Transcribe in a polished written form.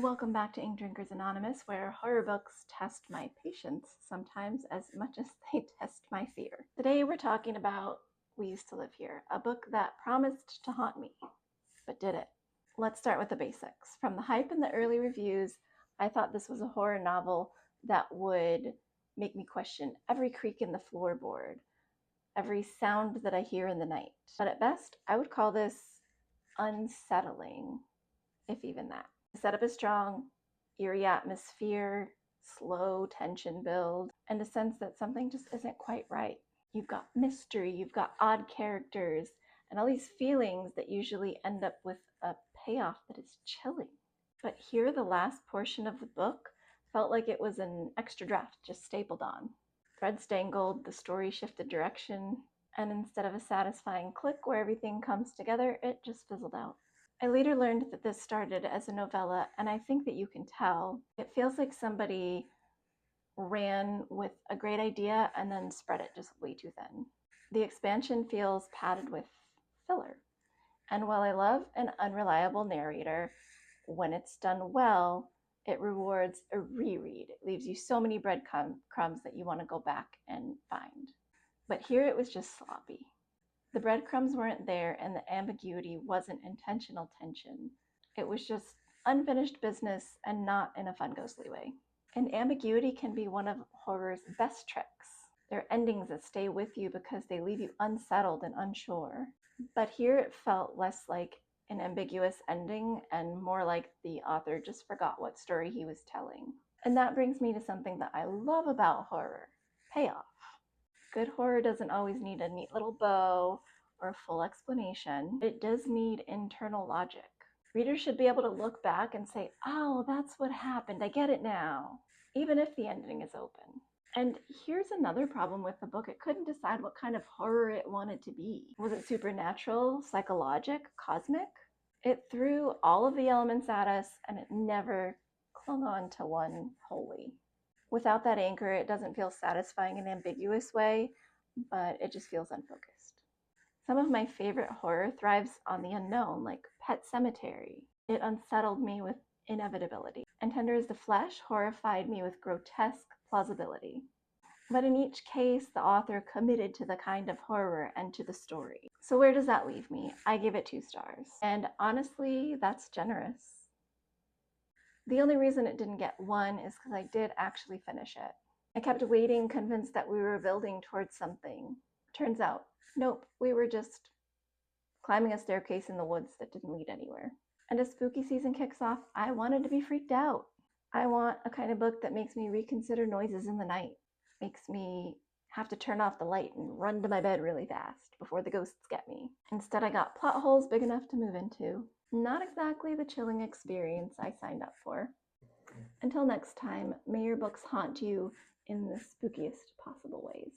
Welcome back to Ink Drinkers Anonymous, where horror books test my patience sometimes as much as they test my fear. Today we're talking about We Used to Live Here, a book that promised to haunt me, but did it. Let's start with the basics. From the hype and the early reviews, I thought this was a horror novel that would make me question every creak in the floorboard, every sound that I hear in the night. But at best, I would call this unsettling, if even that. The setup is strong, eerie atmosphere, slow tension build, and a sense that something just isn't quite right. You've got mystery, you've got odd characters, and all these feelings that usually end up with a payoff that is chilling. But here, the last portion of the book felt like it was an extra draft just stapled on. Threads dangled, the story shifted direction, and instead of a satisfying click where everything comes together, it just fizzled out. I later learned that this started as a novella, and I think that you can tell. It feels like somebody ran with a great idea and then spread it just way too thin. The expansion feels padded with filler. And while I love an unreliable narrator, when it's done well, it rewards a reread. It leaves you so many breadcrumbs that you want to go back and find. But here it was just sloppy. The breadcrumbs weren't there, and the ambiguity wasn't intentional tension. It was just unfinished business, and not in a fun, ghostly way. And ambiguity can be one of horror's best tricks. They're endings that stay with you because they leave you unsettled and unsure. But here it felt less like an ambiguous ending and more like the author just forgot what story he was telling. And that brings me to something that I love about horror: payoff. Good horror doesn't always need a neat little bow or a full explanation. It does need internal logic. Readers should be able to look back and say, oh, that's what happened, I get it now, even if the ending is open. And here's another problem with the book. It couldn't decide what kind of horror it wanted to be. Was it supernatural, psychologic, cosmic? It threw all of the elements at us, and it never clung on to one wholly. Without that anchor, it doesn't feel satisfying in an ambiguous way, but it just feels unfocused. Some of my favorite horror thrives on the unknown, like Pet Sematary. It unsettled me with inevitability. And Tender as the Flesh horrified me with grotesque plausibility. But in each case, the author committed to the kind of horror and to the story. So where does that leave me? I give it 2 stars. And honestly, that's generous. The only reason it didn't get 1 is because I did actually finish it. I kept waiting, convinced that we were building towards something. Turns out, nope, we were just climbing a staircase in the woods that didn't lead anywhere. And as spooky season kicks off, I wanted to be freaked out. I want a kind of book that makes me reconsider noises in the night, makes me have to turn off the light and run to my bed really fast before the ghosts get me. Instead, I got plot holes big enough to move into. Not exactly the chilling experience I signed up for. Until next time, may your books haunt you in the spookiest possible ways.